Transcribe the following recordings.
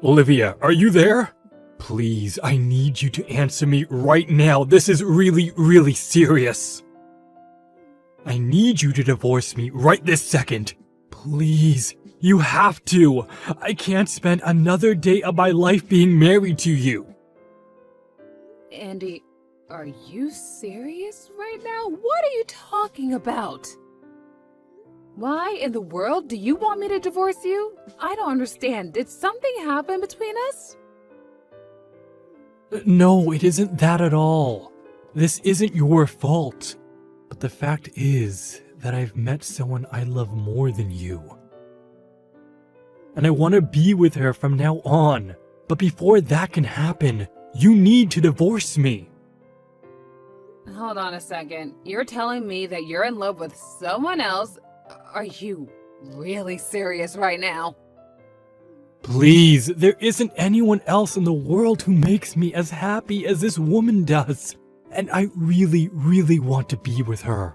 Olivia, are you there? Please, I need you to answer me right now. This is really, really serious. I need you to divorce me right this second. Please, you have to. I can't spend another day of my life being married to you. Andy, are you serious right now? What are you talking about? Why in the world do you want me to divorce you? I don't understand. Did something happen between us? No, it isn't that at all. This isn't your fault. But the fact is that I've met someone I love more than you. And I want to be with her from now on. But before that can happen, you need to divorce me. Hold on a second. You're telling me that you're in love with someone else? Are you really serious right now? Please, there isn't anyone else in the world who makes me as happy as this woman does. And I really, really want to be with her.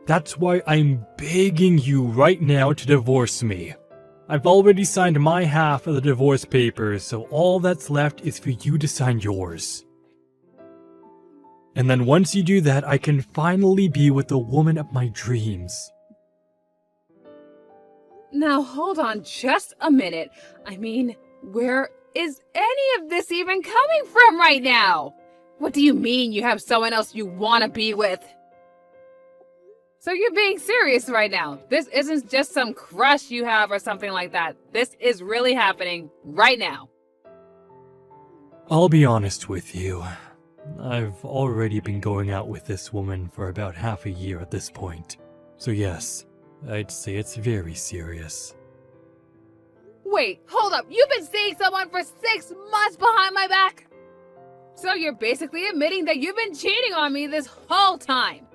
That's why I'm begging you right now to divorce me. I've already signed my half of the divorce papers, so all that's left is for you to sign yours. And then once you do that, I can finally be with the woman of my dreams. Now hold on just a minute. I mean, where is any of this even coming from right now? What do you mean you have someone else you want to be with? So you're being serious right now. This isn't just some crush you have or something like that. This is really happening right now. I'll be honest with you. I've already been going out with this woman for about half a year at this point. So yes, I'd say it's very serious. Wait, hold up. You've been seeing someone for 6 months behind my back? So you're basically admitting that you've been cheating on me this whole time.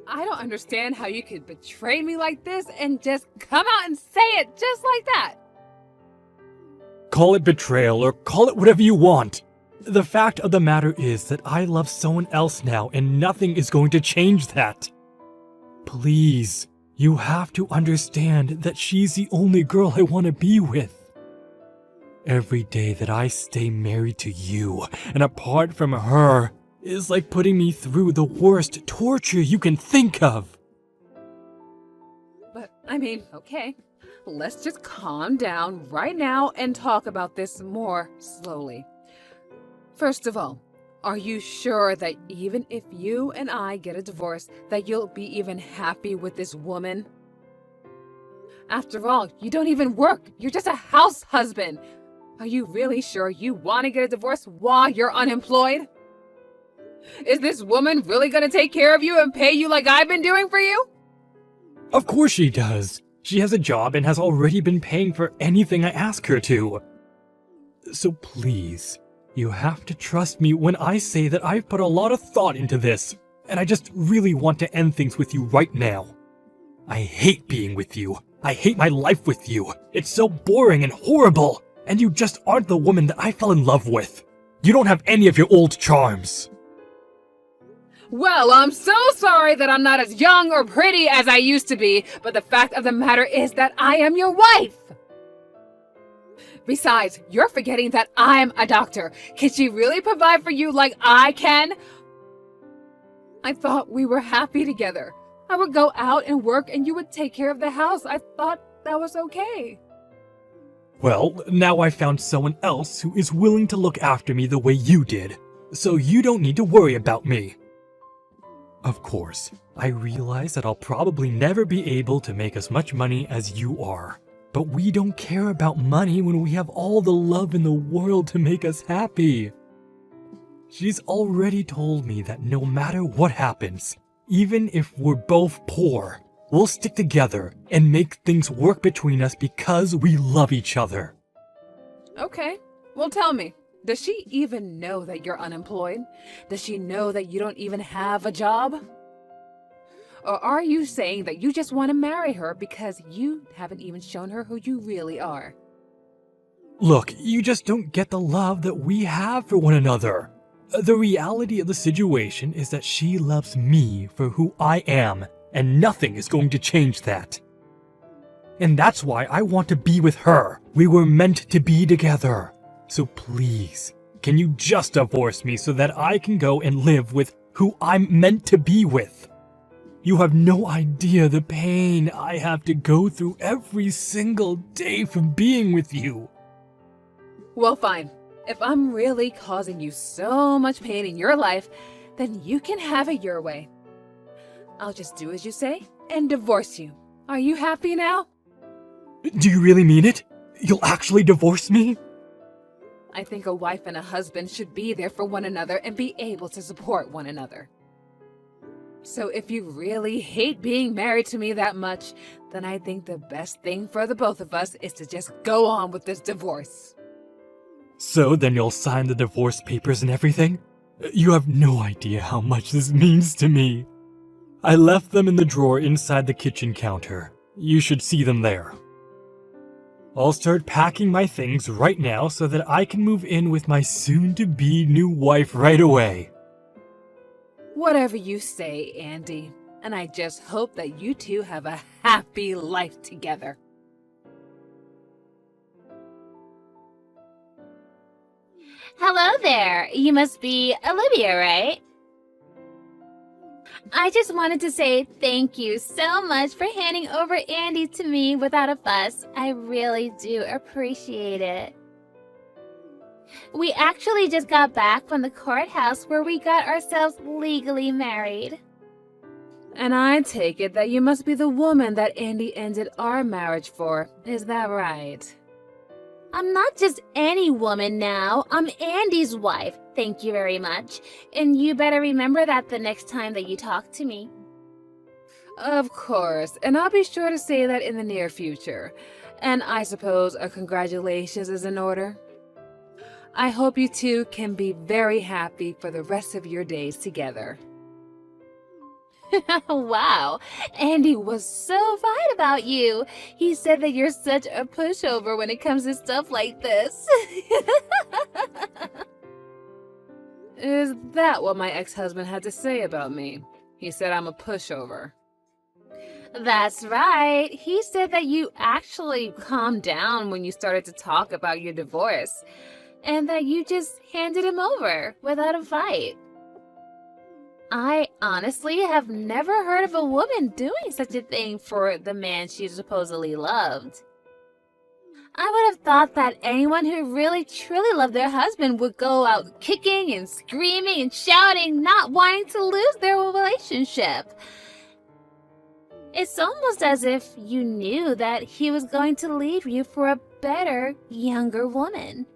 I don't understand how you could betray me like this and just come out and say it just like that. Call it betrayal or call it whatever you want. The fact of the matter is that I love someone else now and nothing is going to change that. Please, you have to understand that she's the only girl I want to be with. Every day that I stay married to you and apart from her is like putting me through the worst torture you can think of. But, I mean, okay, let's just calm down right now and talk about this more slowly. First of all, are you sure that even if you and I get a divorce, that you'll be even happy with this woman? After all, you don't even work. You're just a house husband. Are you really sure you want to get a divorce while you're unemployed? Is this woman really going to take care of you and pay you like I've been doing for you? Of course she does. She has a job and has already been paying for anything I ask her to. So please, you have to trust me when I say that I've put a lot of thought into this, and I just really want to end things with you right now. I hate being with you. I hate my life with you. It's so boring and horrible, and you just aren't the woman that I fell in love with. You don't have any of your old charms. Well, I'm so sorry that I'm not as young or pretty as I used to be, but the fact of the matter is that I am your wife. Besides, you're forgetting that I'm a doctor. Can she really provide for you like I can? I thought we were happy together. I would go out and work and you would take care of the house. I thought that was okay. Well, now I found someone else who is willing to look after me the way you did, so you don't need to worry about me. Of course, I realize that I'll probably never be able to make as much money as you are. But we don't care about money when we have all the love in the world to make us happy. She's already told me that no matter what happens, even if we're both poor, we'll stick together and make things work between us because we love each other. Okay, well tell me, does she even know that you're unemployed? Does she know that you don't even have a job? Or are you saying that you just want to marry her because you haven't even shown her who you really are? Look, you just don't get the love that we have for one another. The reality of the situation is that she loves me for who I am, and nothing is going to change that. And that's why I want to be with her. We were meant to be together. So please, can you just divorce me so that I can go and live with who I'm meant to be with? You have no idea the pain I have to go through every single day from being with you. Well, fine. If I'm really causing you so much pain in your life, then you can have it your way. I'll just do as you say and divorce you. Are you happy now? Do you really mean it? You'll actually divorce me? I think a wife and a husband should be there for one another and be able to support one another. So if you really hate being married to me that much, then I think the best thing for the both of us is to just go on with this divorce. So then you'll sign the divorce papers and everything? You have no idea how much this means to me. I left them in the drawer inside the kitchen counter. You should see them there. I'll start packing my things right now so that I can move in with my soon-to-be new wife right away. Whatever you say, Andy. And I just hope that you two have a happy life together. Hello there. You must be Olivia, right? I just wanted to say thank you so much for handing over Andy to me without a fuss. I really do appreciate it. We actually just got back from the courthouse where we got ourselves legally married. And I take it that you must be the woman that Andy ended our marriage for. Is that right? I'm not just any woman now. I'm Andy's wife. Thank you very much. And you better remember that the next time that you talk to me. Of course, and I'll be sure to say that in the near future. And I suppose a congratulations is in order. I hope you two can be very happy for the rest of your days together. Wow, Andy was so right about you. He said that you're such a pushover when it comes to stuff like this. Is that what my ex-husband had to say about me? He said I'm a pushover. That's right. He said that you actually calmed down when you started to talk about your divorce, and that you just handed him over without a fight. I honestly have never heard of a woman doing such a thing for the man she supposedly loved. I would have thought that anyone who really truly loved their husband would go out kicking and screaming and shouting, not wanting to lose their relationship. It's almost as if you knew that he was going to leave you for a better, younger woman.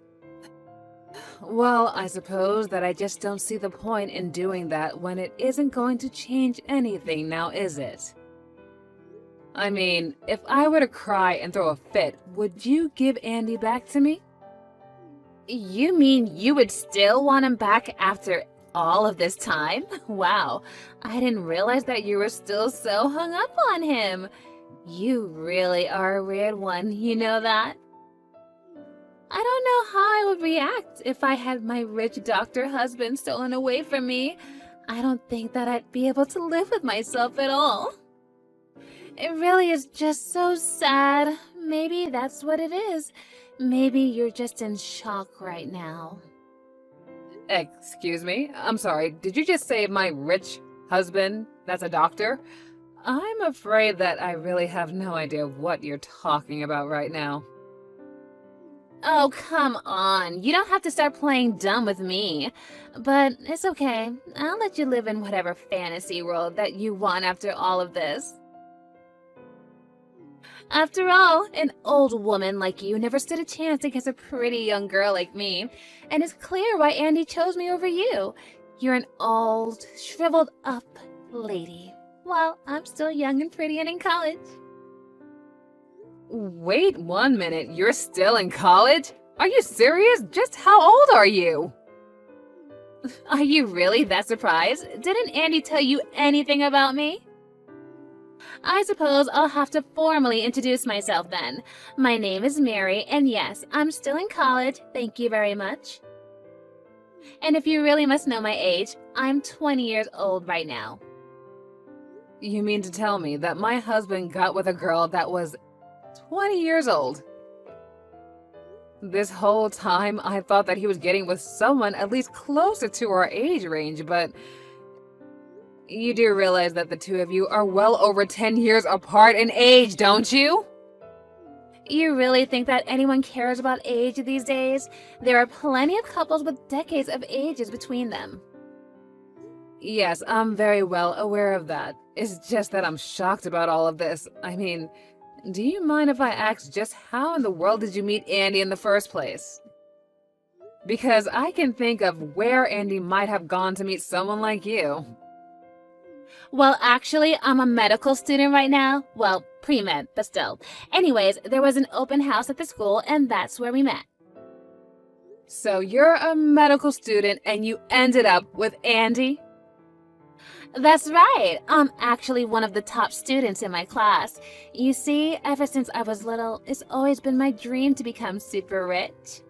Well, I suppose that I just don't see the point in doing that when it isn't going to change anything now, is it? I mean, if I were to cry and throw a fit, would you give Andy back to me? You mean you would still want him back after all of this time? Wow, I didn't realize that you were still so hung up on him. You really are a weird one, you know that? I don't know how I would react if I had my rich doctor husband stolen away from me. I don't think that I'd be able to live with myself at all. It really is just so sad. Maybe that's what it is. Maybe you're just in shock right now. Excuse me? I'm sorry, did you just say my rich husband that's a doctor? I'm afraid that I really have no idea what you're talking about right now. Oh, come on. You don't have to start playing dumb with me. But it's okay. I'll let you live in whatever fantasy world that you want after all of this. After all, an old woman like you never stood a chance against a pretty young girl like me. And it's clear why Andy chose me over you. You're an old, shriveled up lady, while I'm still young and pretty and in college. Wait 1 minute, you're still in college? Are you serious? Just how old are you? Are you really that surprised? Didn't Andy tell you anything about me? I suppose I'll have to formally introduce myself then. My name is Mary, and yes, I'm still in college, thank you very much. And if you really must know my age, I'm 20 years old right now. You mean to tell me that my husband got with a girl that was 20 years old. This whole time, I thought that he was getting with someone at least closer to our age range, but you do realize that the two of you are well over 10 years apart in age, don't you? You really think that anyone cares about age these days? There are plenty of couples with decades of ages between them. Yes, I'm very well aware of that. It's just that I'm shocked about all of this. I mean, do you mind if I ask just how in the world did you meet Andy in the first place? Because I can think of where Andy might have gone to meet someone like you. Well, actually, I'm a medical student right now. Well, pre-med, but still. Anyways, there was an open house at the school, and that's where we met. So you're a medical student and you ended up with Andy? That's right. I'm actually one of the top students in my class. You see, ever since I was little, it's always been my dream to become super rich.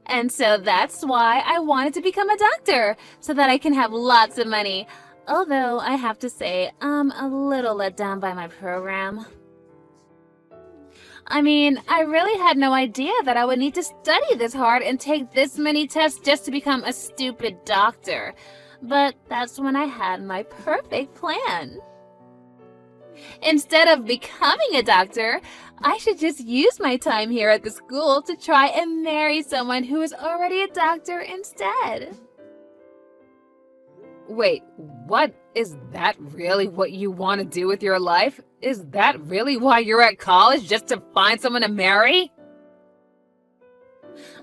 And so that's why I wanted to become a doctor, so that I can have lots of money. Although I have to say, I'm a little let down by my program. I mean, I really had no idea that I would need to study this hard and take this many tests just to become a stupid doctor. But that's when I had my perfect plan. Instead of becoming a doctor, I should just use my time here at the school to try and marry someone who is already a doctor instead. Wait, what? Is that really what you want to do with your life? Is that really why you're at college, just to find someone to marry?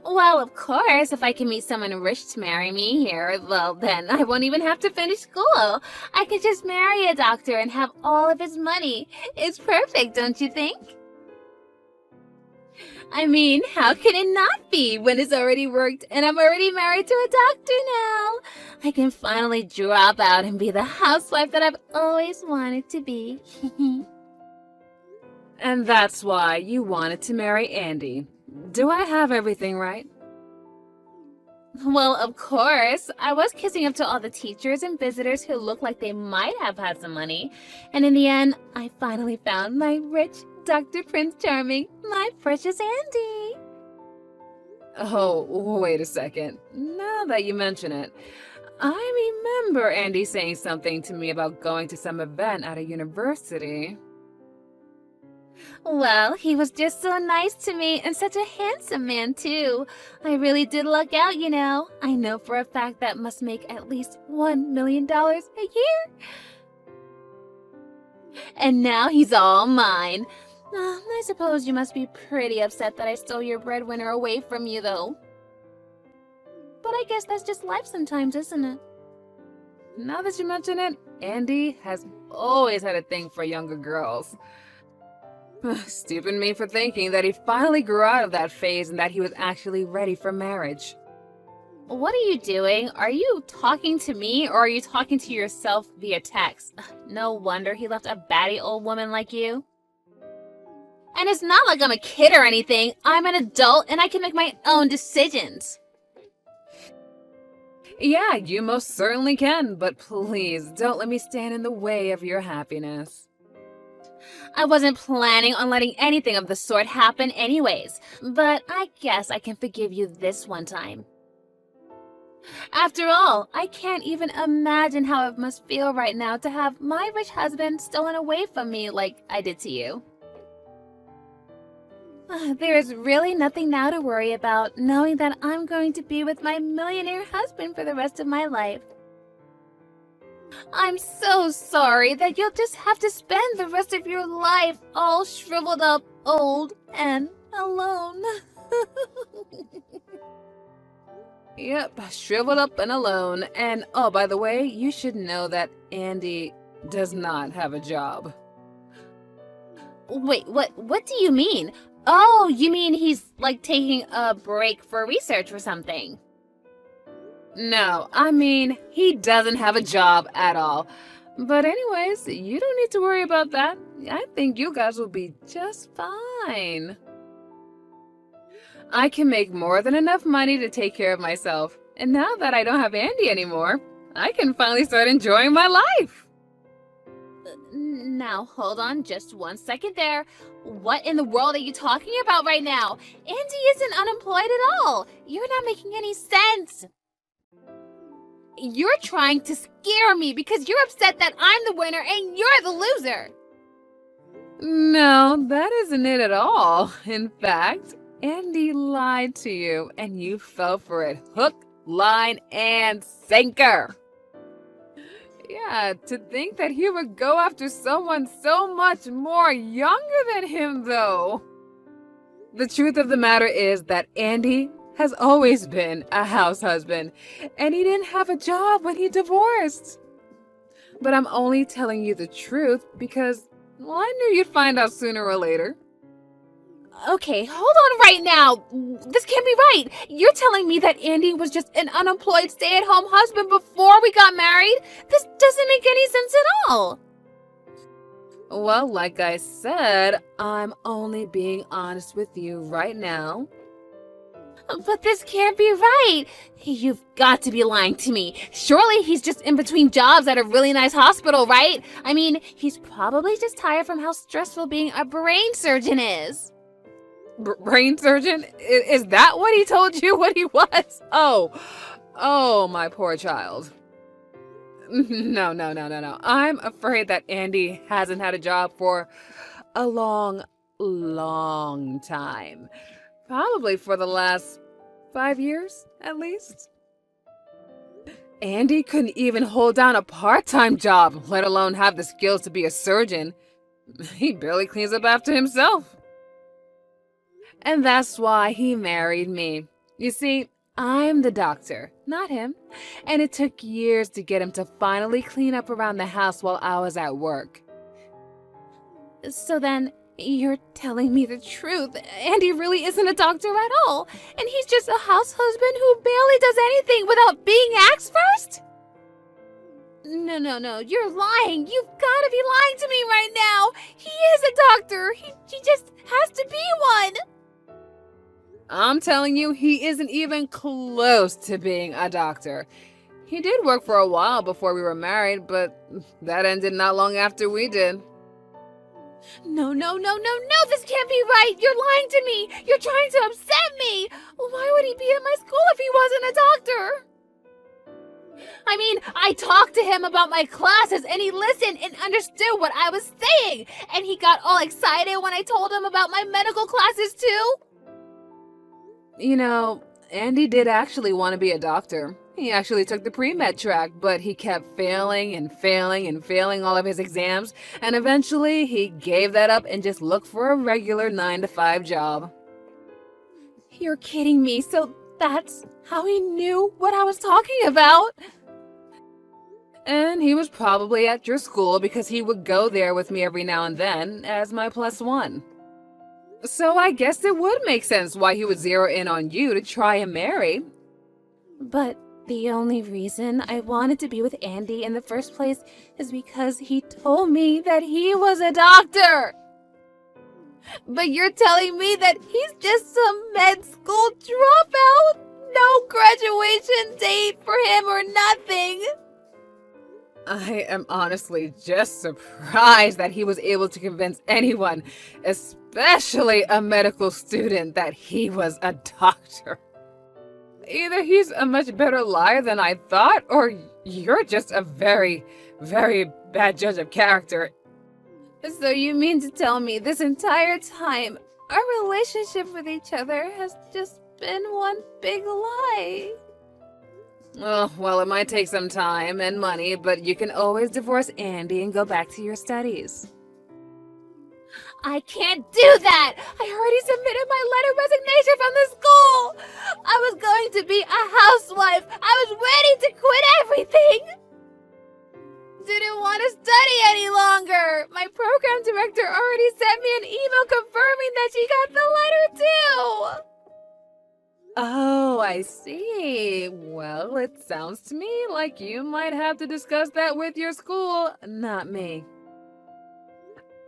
Well, of course, if I can meet someone rich to marry me here, well, then I won't even have to finish school. I could just marry a doctor and have all of his money. It's perfect, don't you think? I mean, how can it not be when it's already worked and I'm already married to a doctor now? I can finally drop out and be the housewife that I've always wanted to be. And that's why you wanted to marry Andy. Do I have everything right? Well, of course. I was kissing up to all the teachers and visitors who looked like they might have had some money. And in the end, I finally found my rich Dr. Prince Charming, my precious Andy. Oh, wait a second. Now that you mention it, I remember Andy saying something to me about going to some event at a university. Well, he was just so nice to me and such a handsome man, too. I really did luck out, you know. I know for a fact that must make at least $1 million a year. And now he's all mine. I suppose you must be pretty upset that I stole your breadwinner away from you, though. But I guess that's just life sometimes, isn't it? Now that you mention it, Andy has always had a thing for younger girls. Stupid me for thinking that he finally grew out of that phase and that he was actually ready for marriage. What are you doing? Are you talking to me or are you talking to yourself via text? No wonder he left a batty old woman like you. And it's not like I'm a kid or anything. I'm an adult and I can make my own decisions. Yeah, you most certainly can, but please don't let me stand in the way of your happiness. I wasn't planning on letting anything of the sort happen anyways, but I guess I can forgive you this one time. After all, I can't even imagine how it must feel right now to have my rich husband stolen away from me like I did to you. There is really nothing now to worry about, knowing that I'm going to be with my millionaire husband for the rest of my life. I'm so sorry that you'll just have to spend the rest of your life all shriveled up, old, and alone. Yep, shriveled up and alone. And oh, by the way, you should know that Andy does not have a job. Wait, what do you mean? Oh, you mean he's like taking a break for research or something? No, I mean, he doesn't have a job at all. But anyways, you don't need to worry about that. I think you guys will be just fine. I can make more than enough money to take care of myself. And now that I don't have Andy anymore, I can finally start enjoying my life. Now, hold on just 1 second there. What in the world are you talking about right now? Andy isn't unemployed at all. You're not making any sense. You're trying to scare me because you're upset that I'm the winner and you're the loser. No, that isn't it at all. In fact, Andy lied to you and you fell for it hook, line, and sinker. Yeah, to think that he would go after someone so much more younger than him, though. The truth of the matter is that Andy has always been a house husband, and he didn't have a job when he divorced. But I'm only telling you the truth because, well, I knew you'd find out sooner or later. Okay, hold on right now. This can't be right. You're telling me that Andy was just an unemployed stay-at-home husband before we got married? This doesn't make any sense at all. Well, like I said, I'm only being honest with you right now. But this can't be right. You've got to be lying to me. Surely he's just in between jobs at a really nice hospital, right? I mean, he's probably just tired from how stressful being a brain surgeon is. Brain surgeon? Is that what he told you what he was? Oh, my poor child. No. I'm afraid that Andy hasn't had a job for a long time. Probably for the last 5 years, at least. Andy couldn't even hold down a part-time job, let alone have the skills to be a surgeon. He barely cleans up after himself. And that's why he married me. You see, I'm the doctor, not him. And it took years to get him to finally clean up around the house while I was at work. So then, you're telling me the truth. Andy really isn't a doctor at all. And he's just a house husband who barely does anything without being asked first? No, you're lying. You've got to be lying to me right now. He is a doctor. He just has to be one. I'm telling you, he isn't even close to being a doctor. He did work for a while before we were married, but that ended not long after we did. No, this can't be right. You're lying to me. You're trying to upset me. Why would he be in my school if he wasn't a doctor? I mean, I talked to him about my classes and he listened and understood what I was saying. And he got all excited when I told him about my medical classes too. You know, Andy did actually want to be a doctor. He actually took the pre-med track, but he kept failing all of his exams, and eventually he gave that up and just looked for a regular 9-to-5 job. You're kidding me, so that's how he knew what I was talking about? And he was probably at your school because he would go there with me every now and then as my +1. So I guess it would make sense why he would zero in on you to try and marry. But the only reason I wanted to be with Andy in the first place is because he told me that he was a doctor. But you're telling me that he's just some med school dropout? No graduation date for him or nothing? I am honestly just surprised that he was able to convince anyone, especially a medical student, that he was a doctor. Either he's a much better liar than I thought, or you're just a very, very bad judge of character. So you mean to tell me this entire time, our relationship with each other has just been one big lie? Oh, well, it might take some time and money, but you can always divorce Andy and go back to your studies. I can't do that! I already submitted my letter of resignation from the school! I was going to be a housewife! I was ready to quit everything! Didn't want to study any longer! My program director already sent me an email confirming that she got the letter too! Oh, I see. Well, it sounds to me like you might have to discuss that with your school, not me.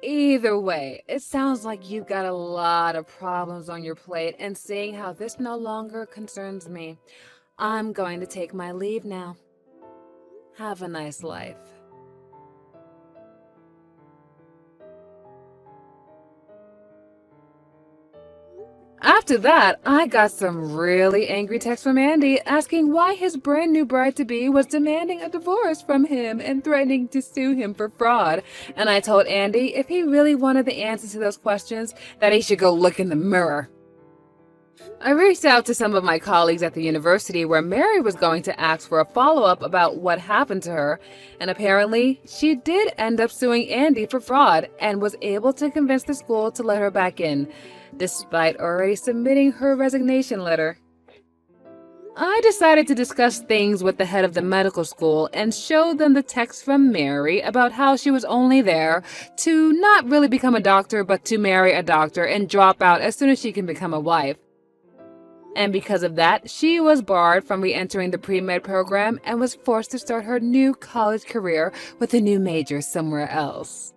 Either way, it sounds like you've got a lot of problems on your plate, and seeing how this no longer concerns me, I'm going to take my leave now. Have a nice life. After that, I got some really angry texts from Andy asking why his brand new bride-to-be was demanding a divorce from him and threatening to sue him for fraud. And I told Andy if he really wanted the answers to those questions, that he should go look in the mirror. I reached out to some of my colleagues at the university where Mary was going to ask for a follow-up about what happened to her, and apparently she did end up suing Andy for fraud and was able to convince the school to let her back in, despite already submitting her resignation letter. I decided to discuss things with the head of the medical school and show them the text from Mary about how she was only there to not really become a doctor but to marry a doctor and drop out as soon as she can become a wife. And because of that, she was barred from re-entering the pre-med program and was forced to start her new college career with a new major somewhere else.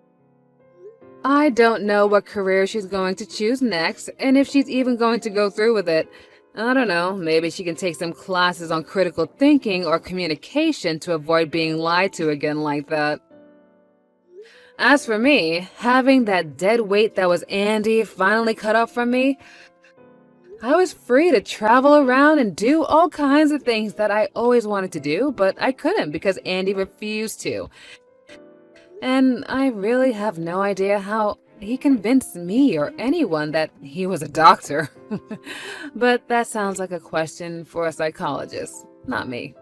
I don't know what career she's going to choose next, and if she's even going to go through with it. I don't know, maybe she can take some classes on critical thinking or communication to avoid being lied to again like that. As for me, having that dead weight that was Andy finally cut off from me, I was free to travel around and do all kinds of things that I always wanted to do, but I couldn't because Andy refused to. And I really have no idea how he convinced me or anyone that he was a doctor. But that sounds like a question for a psychologist, not me.